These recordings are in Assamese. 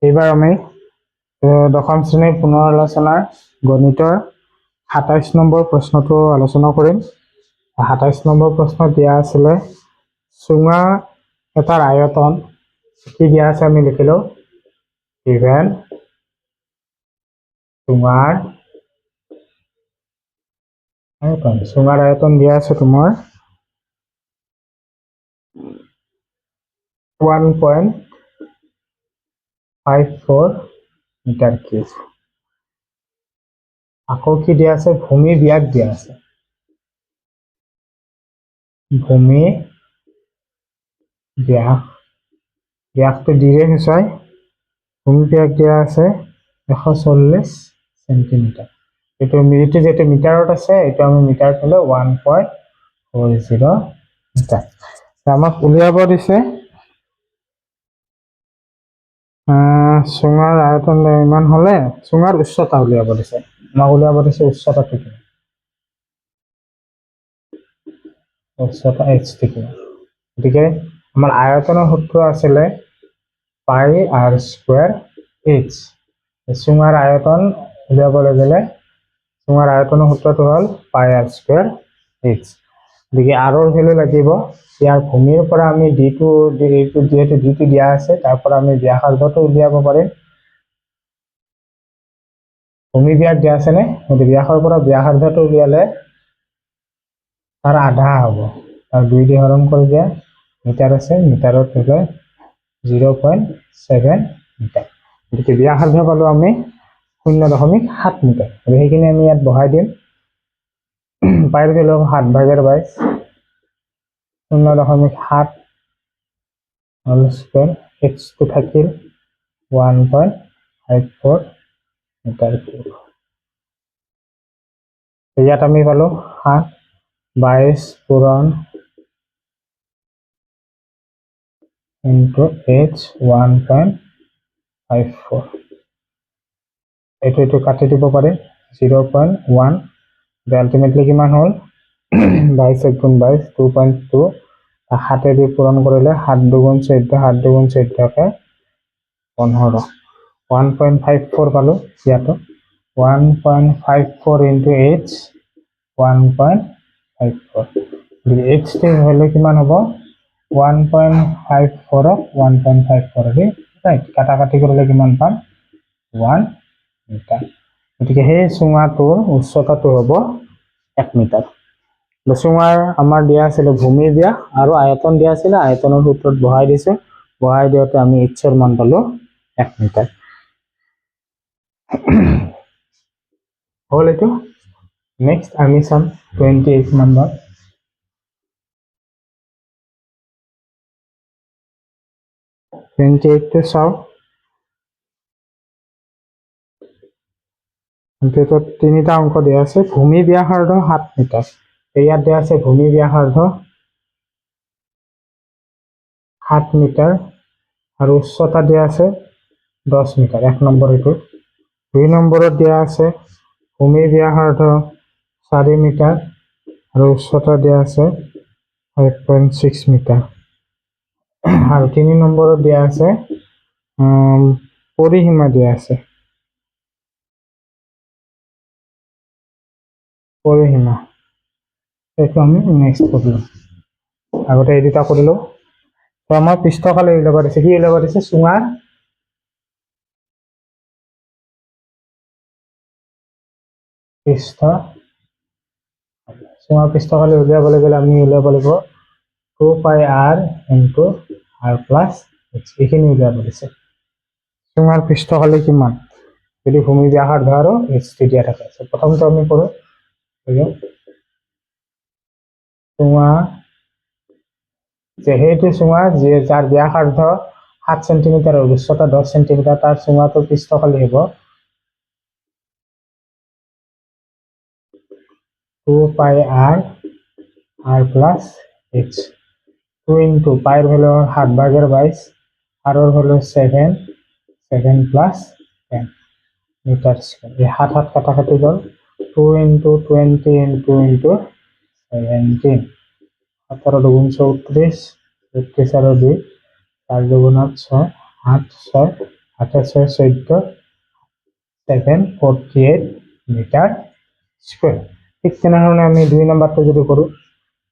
এইবাৰ আমি দশম শ্ৰেণীৰ পুনৰ আলোচনাৰ গণিতৰ ২৭ নম্বৰ প্ৰশ্নটো আলোচনা কৰিম। ২৭ নম্বৰ প্ৰশ্ন দিয়া আছিলে চুঙা এটাৰ আয়তন কি দিয়া আছে আমি লিখিলো গিভেন চুঙাৰ আয়তন দিয়া আছে তোমাৰ 1.54 মিটাৰ কিউব। আকৌ কি দিয়া আছে ভূমি ব্যাস দিয়া আছে, ভূমি ব্যাসটো দিয়ে নিশ্চয়, ভূমি ব্যাস দিয়া আছে 140 সেন্টিমিটার। এইটো যেটো মিটাৰত আছে এইটো আমি মিটাৰত হলে 1.40 মিটাৰ। আমাক উলিয়াব দিছে চুঙাৰ আয়তন ইমান হলে চুঙাৰ উচ্চতা উলিয়াব দিছে। আমাক উলিয়াব দিছে উচ্চতাটো কি, উচ্চতা h টি। গতিকে আমাৰ আয়তনৰ সূত্ৰ আছিলে পাই r স্কয়াৰ h। চুঙাৰ আয়তন উলিয়াবলৈ গ'লে চুঙাৰ আয়তনৰ সূত্ৰটো হ'ল পাই r স্কয়াৰ h। গতিকে r ৰ ভ্যালু লাগিব, ইয়াৰ ভূমিৰ পৰা আমি যিহেতু ডিটো দিয়া আছে তাৰ পৰা আমি ব্যাসাৰ্ধটো উলিয়াব পাৰিম। ভূমি ব্যাস দিয়া আছে নে, ব্যাসৰ পৰা ব্যাসাৰ্ধটো উলিয়ালে তাৰ আধা হ'ব, আৰু 2 দি হৰণ কৰি দিয়া, মিটাৰ আছে মিটাৰত হলে 0.7 মিটাৰ। গতিকে ব্যাসাৰ্ধ পালো আমি 0.7 মিটাৰ। সেইখিনি আমি ইয়াত বহাই দিম। পাইৰ ভ্যালু 7/22, 0.7 হোল স্কয়াৰ, h টো থাকিল 1.54 মিটাৰ কিউব। ইয়াত আমি পালো 7/22 পূৰণ into h 1.54। এইটো কাটি দিব পাৰে 0.1, আলটিমেটলি কিমান হ'ল 22 × 22 2.2, 7 দি পূৰণ কৰিলে 7 × 2 = 14, 7 × 2 = 14 15, 1.54 পালো। ইয়াতো 1.54 into h 1.54। h টো হলে কিমান হ'ব 1.54 ক 1.54 দি কাটাকাটি কৰিলে কিমান পাম 1 মিটাৰ। গতিকে সেই চুঙাটোৰ উচ্চতাটো হ'ব 1 মিটাৰ। চুঙাৰ আমাৰ দিয়া আছিলে ভূমি ব্যাস আৰু আয়তন দিয়া আছিলে, আয়তনৰ সূত্ৰত বহাই দিছো, বহাই দিওঁতে আমি h ৰ মান পালো 1 মিটাৰ। হ'ল এইটো। নেক্সট আমি চাম 28 নম্বৰ। 28 টো চাও। তিনিটা অংক দিয়া আছে। ভূমি ব্যাসাৰ্ধ 7 মিটাৰ। ইয়াত দিয়া আছে ভূমি ব্যাসাৰ্ধ 7 মিটাৰ আৰু উচ্চতা দিয়া আছে 10 মিটাৰ। 1 নম্বৰ এইটো। 2 নম্বৰত দিয়া আছে ভূমি ব্যাসাৰ্ধ 4 মিটাৰ আৰু উচ্চতা দিয়া আছে 5.6 মিটাৰ। আৰু 3 নম্বৰত দিয়া আছে পৰিসীমা দিয়া আছে, পৰিসীমা এইটো আমি নেক্সট কৰিলো। আগতে এই দুটা কৰিলো। তো আমাৰ পৃষ্ঠকালি উলিয়াব দিছে, কি উলিয়াব দিছে চুঙাৰ পৃষ্ঠকালি উলিয়াবলৈ গ'লে আমি উলিয়াব লাগিব 2πr into r plus h। এইখিনি উলিয়াব দিছে। চুঙাৰ পৃষ্ঠকালি কিমান যদি ভূমি ব্যাসাৰ্ধ আৰু h দিয়া থাকে। প্ৰথমটো আমি কৰো চুঙা, সেইটো চুঙা যাৰ ব্যাসাৰ্ধ 7 সেন্টিমিটাৰ আৰু উচ্চতা 10 সেন্টিমিটাৰ, তাৰ চুঙাটোৰ পৃষ্ঠকালি হ'ব 2πr r plus h। 2 into পাইৰ ভ্যালু 7/22, r ৰ ভ্যালু 7 plus 10 মিটাৰ স্কয়াৰ। এই 7 কাটাকাটি গ'ল, 2 into 20 into 17, 17 × 2 = 34, 34 আৰু 2 4 × 2 = 6, 8 6 2814 748 মিটাৰ স্কুৱেৰ। ঠিক তেনেধৰণে আমি 2 নম্বৰটো যদি কৰোঁ,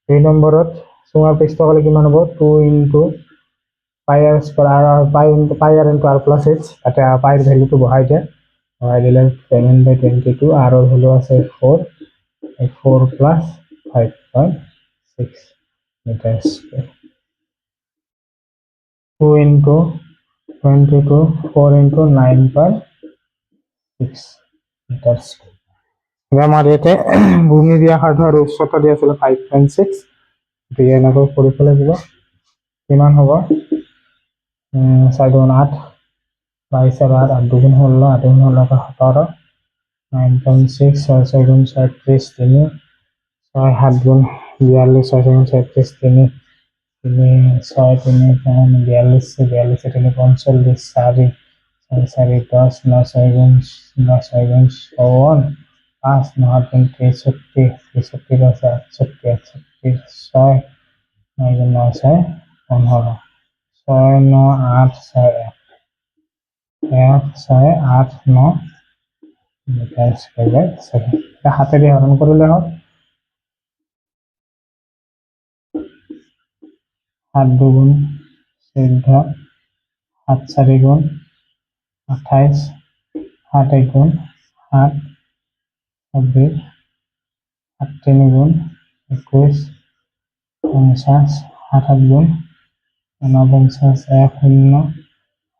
2 নম্বৰত চুঙাৰ পৃষ্ঠফালে কিমান হ'ব? 2 ইনটু পাই আৰ স্কুৱেৰ আৰু পাই R into R plus H. তাতে পাইৰ ভেলুটো বহাই দিলে 7/22 আৰৰ ভেলু আছে 4 plus 5.6 metre square. 2 into 22 4 into 9.6 metre square. আমাৰ ইয়াতে ভূমি ব্যাসাৰ্ধ আৰু উচ্চতা দিয়া আছিলে 5.6। গতিকে এনেকৈ কৰিব লাগিব। কিমান হ'ব? 4 গুণ 8 22 আর 8 8 দুগুণ 16 8 গুণ 16 17 9.6 6 6 গুণ 36 3 6 7 গুণ 42 6 গুণ 36 3 3 6 3 42 42 3 45 4 4 10 9 6 গুণ 9 6 গুণ 54 5 9 গুণ 63 63 আছে 68 68 6 9 গুণ 9 6 15 6 9 8 6 1 6 8 9 মিটাৰ স্কুৱেৰ ছেকেণ্ড। এটা হাতেদি হৰণ কৰিলে হ'ল। 7 দুগুণ 14 7 4 গুণ 28 7 1 গুণ 7 26 7 3 গুণ 21 50 7 8 গুণ 49 1 0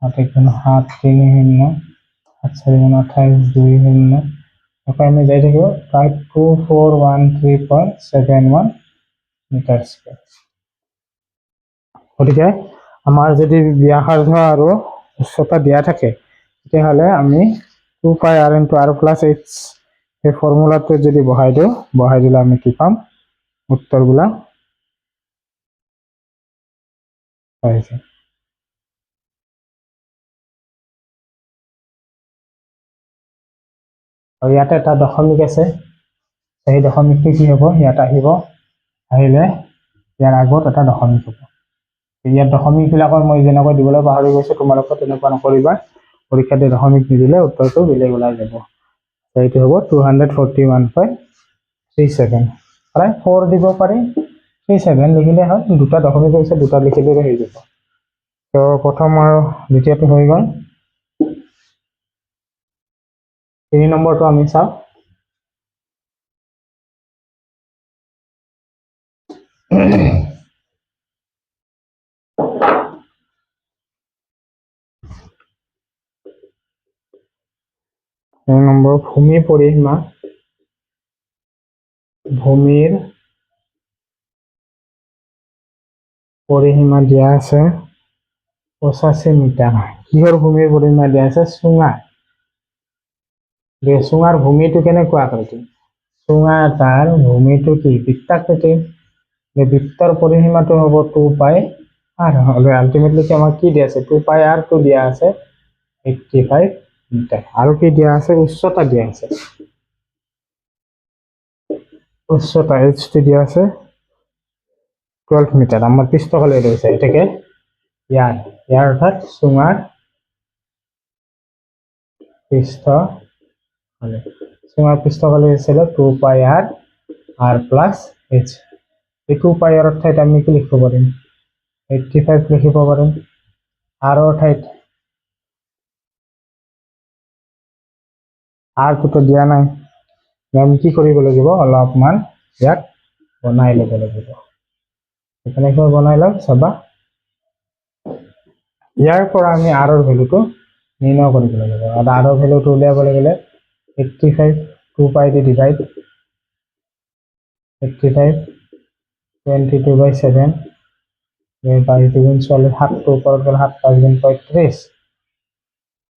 7 1 গুণ 7 3 0 7 4 গুণ 28 2 0 আমি যাই থাকিব প্ৰায় 2413.71 মিটাৰ স্কুৱেৰ। গতিকে আমাৰ যদি ব্যাসাৰ্ধ আৰু উচ্চতা দিয়া থাকে তেতিয়াহ'লে আমি 2 পাই R into R plus H এই ফৰ্মুলাটো যদি বহাই দিলে আমি কি পাম? উত্তৰবিলাক পাই যাম। আৰু ইয়াতে এটা দশমিক আছে, সেই দশমিকটো কি হ'ব? ইয়াত আহিলে ইয়াৰ আগত এটা দশমিক হ'ব। ইয়াত দশমিকবিলাকৰ মই যেনেকৈ দিবলৈ পাহৰি গৈছোঁ, তোমালোকে তেনেকুৱা নকৰিবা। পৰীক্ষাতে দশমিক নিদিলে উত্তৰটো বেলেগ ওলাই যাব। এইটো হ'ব 241.37। প্ৰায় 4 দিব পাৰি, 37 লিখিলে হয়। দুটা দশমিক হৈছে, দুটা লিখিলে হৈ যাব। তো প্ৰথম আৰু দ্বিতীয়টো হৈ গ'ল। 3 নম্বৰটো আমি চাওঁ। নম্বৰ ভূমি পৰিসীমা। ভূমিৰ পৰিসীমা দিয়া আছে 85 মিটাৰ। কিহৰ ভূমিৰ পৰিসীমা দিয়া আছে? চুঙা। চুঙাৰ ভূমিটো কেনেকুৱা আকৃতি? চুঙা এটাৰ ভূমিটো কি? বৃত্তাকৃতিৰ। বৃত্তৰ পৰিসীমাটো হ'ব 2 পাই আৰ। হ'লে আল্টিমেটলি আমাক কি দিয়া আছে? 2 পাই আৰটো দিয়া আছে 85 মিটাৰ। আৰু কি দিয়া আছে? উচ্চতা দিয়া আছে। উচ্চতা এইচটো দিয়া আছে 12 মিটাৰ। আমাৰ পৃষ্ঠফালে ৰৈছে এটাকে ইয়াৰ অৰ্থাৎ চুঙাৰ পৃষ্ঠফালে হৈছিলে 2 পাই আৰ প্লাছ এইচ। এই 2 পাই আৰৰ ঠাইত আমি কি লিখিব পাৰিম? 85 লিখিব পাৰিম। আৰৰ ঠাইত আৰটোতো দিয়া নাই, আমি কি কৰিব লাগিব? অলপমান ইয়াক বনাই ল'ব লাগিব। কেনেকৈ বনাই লওঁ চাবা। ইয়াৰ পৰা আমি আৰৰ ভেলুটো নিৰ্ণয় কৰিব লাগিব। আৰু আৰৰ ভেলুটো উলিয়াব লাগিলে 85 2 পাই দি ডিভাইড 85 22/7 22 দুগুণ 40 7টো ওপৰত গ'ল 7 5 গুণ 35।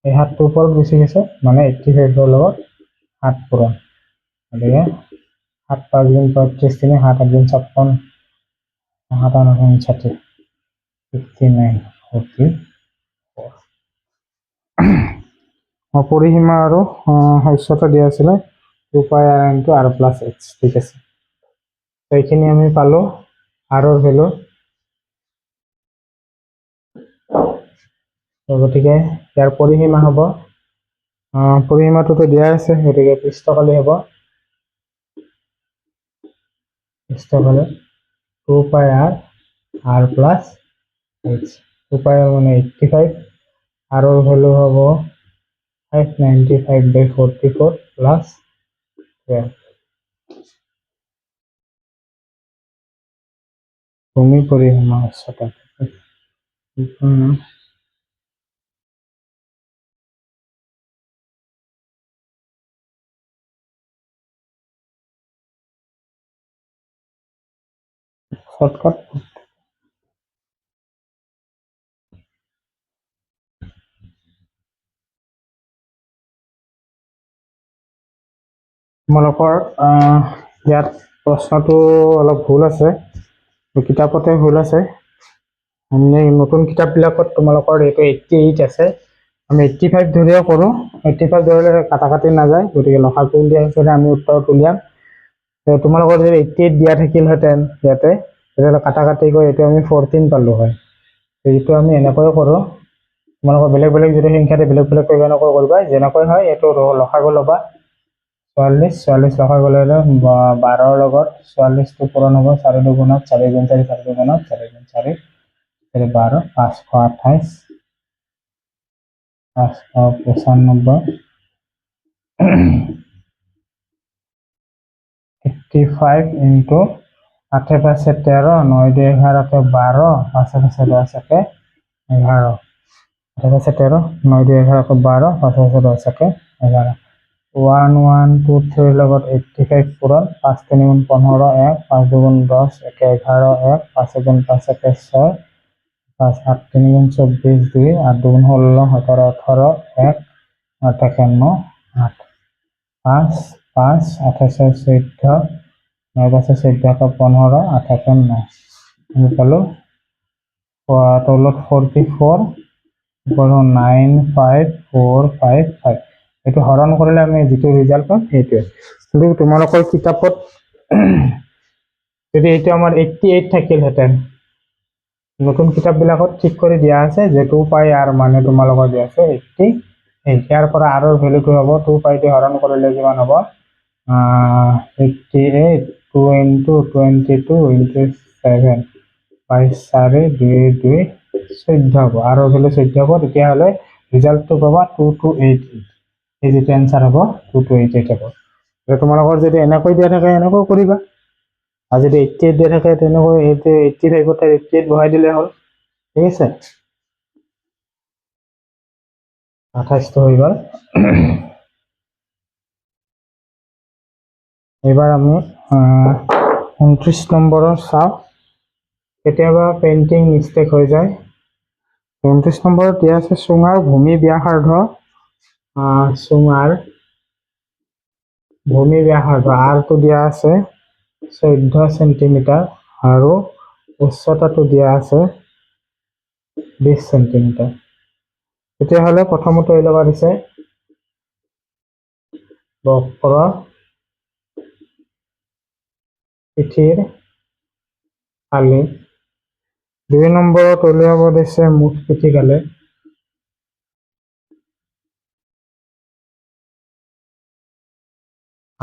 এই 7টো ওপৰত গুচি গৈছে মানে 85ৰ লগত 7 পূৰণ। গতিকে 7 5 গুণ 35 3 7 8 গুণ 56 7 8 গুণ 60 59 44। পৰিসীমা আৰু উচ্চতা দিয়া আছিলে 2 পাই R into R plus H. ঠিক আছে, এইখিনি আমি পালোঁ আৰৰ ভেলু। গতিকে ইয়াৰ পৰিসীমা হ'ব পৰিসীমাটোতো দিয়া আছে, গতিকে পৃষ্ঠকালি হ'ব পৃষ্ঠকালি 2πr r plus h 2πr মানে 85 r ৰ ভ্যালু হ'ব 595/44 প্লাছ 12 ভূমি পৰিসীমা উচ্চতা শৰ্টকাট তোমালোকৰ ইয়াত প্ৰশ্নটো অলপ ভুল আছে, কিতাপতে ভুল আছে। নতুন কিতাপবিলাকত তোমালোকৰ এইটো 88 আছে, আমি 85 ধৰিও কৰোঁ। 85 ধৰিলে কাটাকাটি নাযায়, গতিকে লসাগু উলিয়াই হিচাপে আমি উত্তৰটো উলিয়াম। তোমালোকৰ যদি 88 দিয়া থাকিলহেঁতেন ইয়াতে, তেতিয়াহ'লে কাটাকাটি কৰি এইটো আমি 14 পালোঁ হয়। এইটো আমি এনেকৈ কৰোঁ। তোমালোকৰ বেলেগ বেলেগ যদি সংখ্যাতে বেলেগ বেলেগ কৰি এনেকৈ কৰিবা, যেনেকৈ হয় এইটো লসাগু ল'বা 44 লসাগু ল'লে 12ৰ লগত 44টো পূৰণ হ'ব 4 দুগুণত 4 গুণ 4 4 দুগুণত 4 গুণ 4 12 528 595 85 ইন্টু 8 5 13 9 2 11 12 5 5 10 11 8 5 13 9 2 11 12 5 5 10 11 1 1 2 3 লগত 85 পূৰণ 5 3 গুণ 15 1 5 2 গুণ 10 1 11 1 5 গুণ 5 1 6 5 8 3 গুণ 24 2 8 2 গুণ 16 17 18 1 8 1 9 8 5 5 28 14 9 5 14 15 8 1 9 আমি পালোঁ তলত 44 95455 এইটো হৰণ কৰিলে আমি যিটো ৰিজাল্ট পাম সেইটোৱে। কিন্তু তোমালোকৰ কিতাপত যদি এইটো আমাৰ 88 থাকিলহেঁতেন, নতুন কিতাপবিলাকত ঠিক কৰি দিয়া আছে যে 2πr মানে তোমালোকৰ দিয়া আছে 88। ইয়াৰ পৰা r ৰ ভেলুটো হ'ব 2π হৰণ কৰিলে কিমান হ'ব 88 2 into 22 into 7 22 2 14 হ'ব, r ৰ ভেলু 14 হ'ব। তেতিয়াহ'লে ৰিজাল্টটো পাবা 2288। এই যিটো এনচাৰ হ'ব 2288 হ'ব। তোমালোকৰ যদি এনেকৈ দিয়া থাকে এনেকৈ কৰিবা, আৰু যদি 88 দিয়া থাকে তেনেকৈ 85 88 বহাই দিলে হ'ল। ঠিক আছে, 28টো হৈ গ'ল। এইবাৰ আমি 29 নম্বৰৰ চাওঁ। কেতিয়াবা পেইণ্টিং মিষ্টেক হৈ যায়। 29 নম্বৰত দিয়া আছে চুঙাৰ ভূমি ব্যাসাৰ্ধ আৰটো দিয়া আছে 14 সেন্টিমিটাৰ আৰু উচ্চতাটো দিয়া আছে 20 সেন্টিমিটাৰ। তেতিয়াহ'লে প্ৰথমতে এই লগা দিছে বক্ৰ পিঠিৰ কালি, 2 নম্বৰত উলিয়াব দিছে মুঠ পিঠি কালি,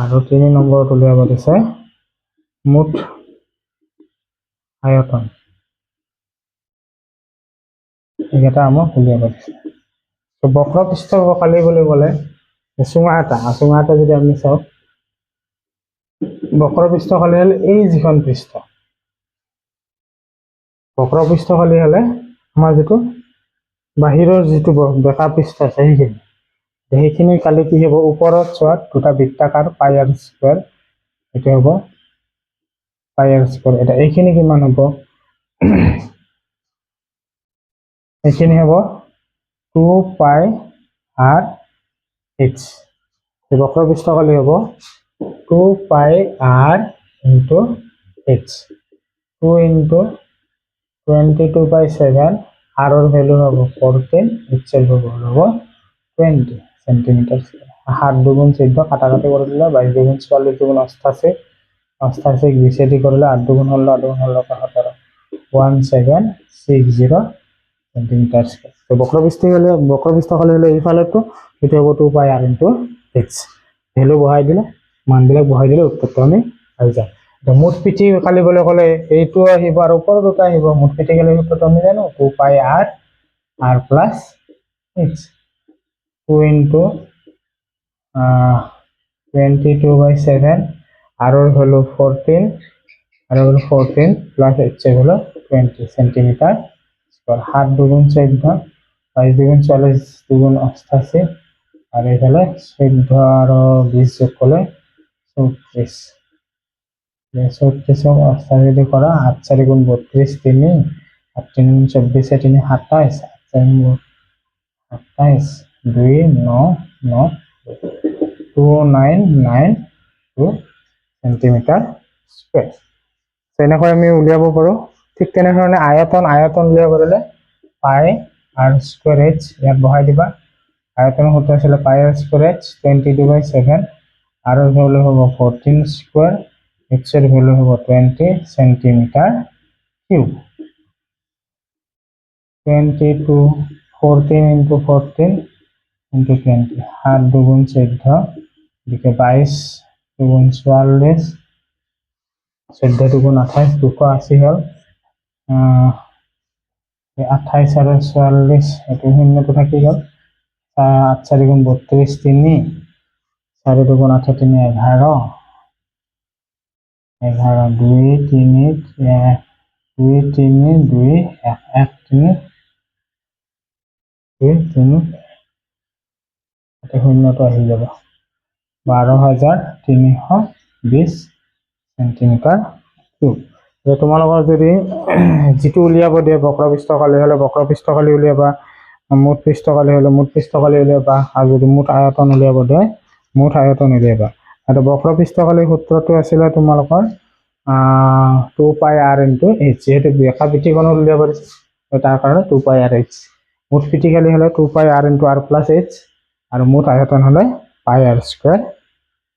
আৰু 3 নম্বৰত উলিয়াব দিছে মুঠ আয়তন। এইকেইটা আমাক উলিয়াব দিছে। বক্ৰ পৃষ্ঠ কালি বুলি ক'লে চুঙা এটা যদি আমি চাওঁ, বক্ৰ পৃষ্ঠ কালি হ'লে এই যিখন পৃষ্ঠ, বক্ৰ পৃষ্ঠ কালি হ'লে আমাৰ যিটো বাহিৰৰ যিটো বেকা পৃষ্ঠ আছে সেইখিনি কালি কি হ'ব, ওপৰত চোৱাত দুটা বৃত্তাকাৰ পাই আৰ স্কুৱেৰ, এইটো হ'ব পাই আৰ স্কুৱেৰ। এটা এইখিনি কিমান হ'ব, এইখিনি হ'ব 2πr h। বক্ৰ পৃষ্ঠ কালি হ'ব 2πr into h, 2 into 22/7, r ৰ ভেলু হ'ব 14, h ৰ ভেলু হ'ব 20 সেন্টিমিটাৰ। 7 দুগুণ 14 কাটাকাটি কৰি দিলে 22 দুগুণ 44 দুগুণ 88 88 20 দি কৰিলে 8 দুগুণ 16 8 দুগুণ 16 17 1760 সেন্টিমিটাৰ স্কয়াৰ তো বক্ৰপৃষ্ঠকালি হলে এইফালেতো সেইটো হ'ব 2 পাই r ইনটু h ভ্যালু বহাই দিলে মানবিলাক বহাই দিলে উত্তৰটো আমি পাই যাম তো মুঠ পিঠি কালিবলৈ ক'লে এইটো আহিব আৰু ওপৰৰ দুটা আহিব মুঠ পিঠি কালি সূত্ৰটো আমি জানো 2 পাই r plus h 2 into 22/7 r এর ভ্যালু 14 আর হলো 14 প্লাস h এর হলো 20 সেন্টিমিটার স্কয়ার 7 দুগুণ 14 22 দুগুণ 40 দুগুণ 88 আর এখানে 14 আর 20 যোগ করলে 34 34 88 করা 8 4 গুণ 32 3 8 3 গুণ 24 3 27 8 27 2 9 9 2992 সেন্টিমিটার স্কয়ার তেনেকৈ আমি উলিয়াব পাৰো ঠিক তেনেধৰণে আয়তন উলিয়াব পাৰিলে পাই r স্কয়াৰ h ইয়াত বহাই দিবা আয়তনৰ সূত্ৰ আছিল পাই r স্কয়ার h 22/7 r এর ভ্যালু হ'ব 14 স্কয়ার h এর ভ্যালু হ'ব 20 সেন্টিমিটার কিউব 22 14 into 14 into 20 7 দুগুণ 14 এদিকে 22 দুগুণ 44 14 দুগুণ 28 280 হল 28 আর 44 এটি শূন্যটো থাকি গেল 8 4 গুণ 32 3 4 দুগুণ 8 3 11 11 2 3 2 3 2 1 1 3 2 3 এটি শূন্যটো আহি যাব 12320 সেন্টিমিটার কিউব যে তোমালোকৰ যদি যেটো উলিয়াব দিয়ে বক্ৰপৃষ্ঠকালি হলে বক্ৰপৃষ্ঠকালি উলিয়াবা মুঠ পৃষ্ঠকালি হলে মুঠ পৃষ্ঠকালি উলিয়াবা আৰু যদি মুঠ আয়তন উলিয়াব দিয়ে মুঠ আয়তন উলিয়াবা আৰু বক্ৰপৃষ্ঠকালি সূত্ৰটো আছিল তোমালোকৰ 2 পাই r ইনটু h যেহেতু ব্যাখ্যা পিঠিখন উলিয়াব দিছে তাৰ কাৰণে 2 পাই r h মুঠ পিঠিকালি হলে 2 পাই r into r plus h আৰু মুঠ আয়তন হলে পাই r স্কয়াৰ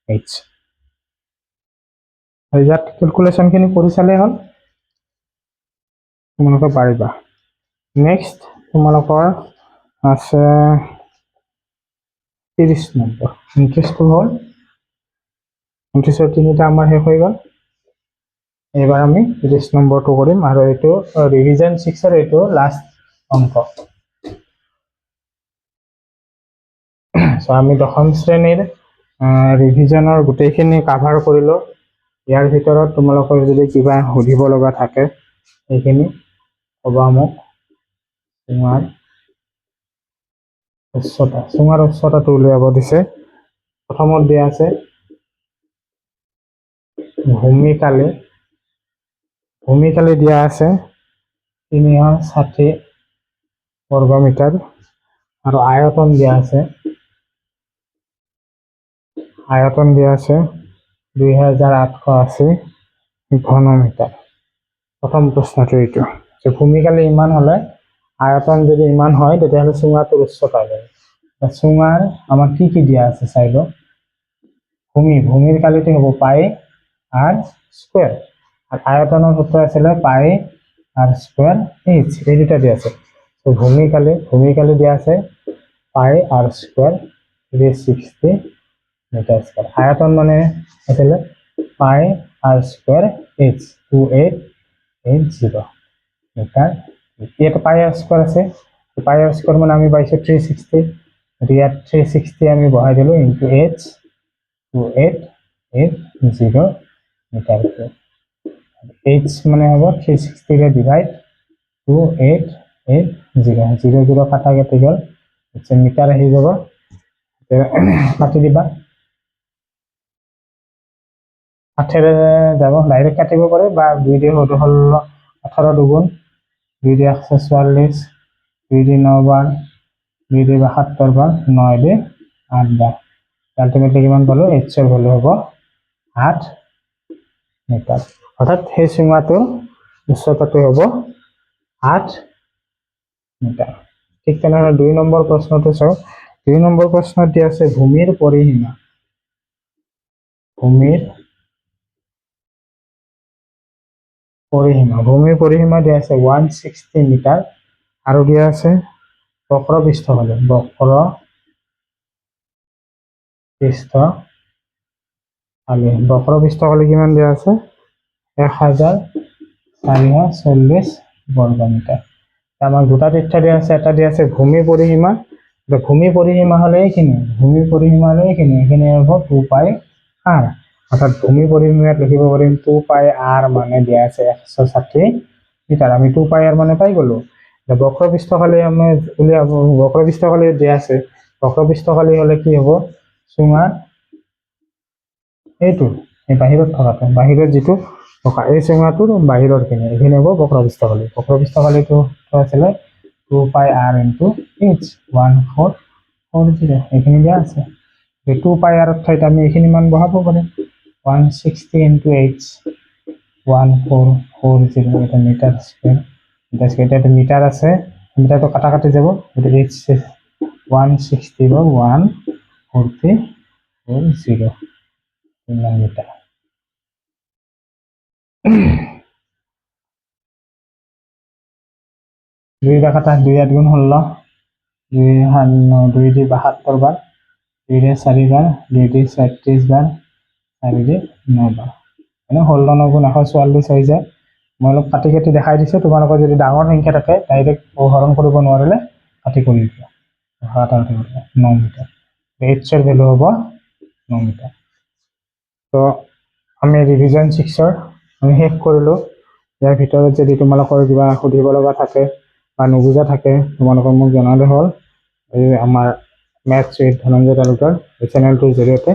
h ইয়াত ক্যালকুলেশন খিনি কৰি চালে হল তোমালোকে পাৰিবা নেক্সট তোমালোকৰ আছে 30 নম্বৰ ইন্টাৰেস্টটো হল 29 তিনিটা আমাৰ শেষ হৈ গল এবাৰ আমি 30 নম্বৰটো কৰিম আৰু এইটো ৰিভিজন 6 ৰ এইটো লাষ্ট অংক সো আমি দশম শ্ৰেণীৰ ৰিভিজনৰ গোটেইখিনি কভাৰ কৰিলো ইয়াৰ ভিতৰত তোমালোকৰ যদি কিবা সুধিব লগা থাকে এইখিনি কবা মোক চুঙাৰ উচ্চতাটো উলিয়াব দিছে প্ৰথমত দিয়া আছে ভূমিকালি দিয়া আছে 360 বর্গ মিটার আর আয়তন দিয়া আছে 2880 ঘন মিটার প্রথম প্রশ্নটো এইটো যে ভূমিকালি ইমান হলে আয়তন যদি ইমান হয় তেতিয়াহলে চুঙাটোৰ উচ্চতা যায় চুঙাৰ আমাৰ কি দিয়া আছে চাইলো ভূমিৰ কালিটো হ'ব পাই r স্কয়াৰ আৰ আয়তনৰ সূত্ৰ আছিল পাই r স্কয়ার h এই দুটা দিয়া আছে তো ভূমিকালি দিয়া আছে পাই r স্কয়ার 360 মিটার স্কয়ার আয়তন মানে আছিল পাই r স্কয়ার h 2880 মিটার এটা পাই r স্কয়ার আছে পাই r স্কয়ার মানে আমি পাইছো 360 ইয়াত 360 আমি বহাই দিলো ইনটু h 2880 মিটার h মানে হ'ব 360 ৰে ডিভাইড 2880 0 কাটা কেটে গল মিটার আহি যাব কাটি দিবা 8 যাব ডাইরেক্ট কাটিব পারে বা 2 দিয়ে হল 18 দুগুণ 2 দিয়ে 144 2 দিয়ে 9 বার 2 দিয়ে 72 বার 9 দিয়ে 8 বার আলটিমেটলি কিমান পালো h এর ভ্যালু হ'ব 8 মিটার অর্থাৎ সেই সীমাটোৰ উচ্চতাটো হ'ব 8 মিটাৰ ঠিক তেনেহলে 2 নম্বৰ প্ৰশ্নটো চাও 2 নম্বৰ প্ৰশ্নত দিয়া আছে ভূমিৰ পৰিসীমা দিয়া আছে 160 মিটাৰ আৰু দিয়া আছে বক্ৰ পৃষ্ঠফালে, বক্ৰ পৃষ্ঠফালে, বক্ৰ পৃষ্ঠফালে কিমান দিয়া আছে 1440 বৰ্গ মিটাৰ। আমাক দুটা তথ্য দিয়া আছে, এটা দিয়া আছে ভূমি পৰিসীমা, ভূমি পৰিসীমা হলে এইখিনি, ভূমি পৰিসীমা হলে এইখিনি, এইখিনি হ'ব 2 পাই r, অৰ্থাৎ ভূমি পৰিসীমাত লিখিব পাৰিম 2 পাই r মানে দিয়া আছে 160 মিটাৰ, আমি 2 পাই r মানে পাই গলো। বক্ৰ পৃষ্ঠফালে আমি উলিয়াব, বক্ৰ পৃষ্ঠফালে দিয়া আছে, বক্ৰ পৃষ্ঠফালে হলে কি হ'ব চুঙাৰ এইটো এই বাহিৰত থকাটো, বাহিৰত যিটো থকা এই চুঙাটোৰ বাহিৰৰ খিনি, এইখিনি হ'ব বক্ৰ পৃষ্ঠফালে। বক্ৰ পৃষ্ঠফালেটো আছিলে 2 পাই r ইনটু h 1440, এইখিনি দিয়া আছে। 2 পাই r ঠাইত আমি এইখিনি মান বহাব পাৰিম, 160 ইনটু h 1440, এটা মিটাৰ স্কয়াৰ, এটা মিটাৰ আছে, মিটাৰটো কাটা কাটি যাব, এটা h 160 বা 140 মিটার। দুই কাটা 2 8 গুণ 16, 2 দি 72 বার, 2 রে 4 বার, 2 দি 37 বার, 4 দি 9 বার, মানে 16 9 গুণ 144 হৈ যায়। মই অলপ কাটি কাটি দেখাই দিছো, তোমালোকৰ যদি ডাঙৰ সংখ্যা থাকে ডাইৰেক্ট হৰণ কৰিব নোৱাৰিলে কাটি কৰি দিয়া, 9 মিটাৰ, h এৰ ভ্যালু হ'ব 9 মিটাৰ। তো আমি ৰিভিজন 6 আমি শেষ কৰিলো। ইয়াৰ ভিতৰত যদি তোমালোকৰ কিবা সুধিব লগা থাকে বা নুবুজা থাকে তোমালোকে মোক জনালে হ'ল, এই আমাৰ মেথছ উইথ ধনঞ্জয় তালুকাৰ এই চেনেলটোৰ জৰিয়তে।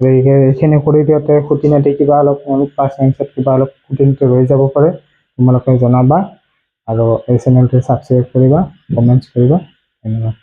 এইখিনি কৰি দিওঁতে খুঁটি নাটি কিবা অলপ ক্লাছ নাইনত কিবা অলপ খুঁটি নাটি ৰৈ যাব পাৰে, তোমালোকে জনাবা আৰু এই চেনেলটো ছাবস্ক্ৰাইব কৰিবা, কমেণ্টছ কৰিবা। ধন্যবাদ।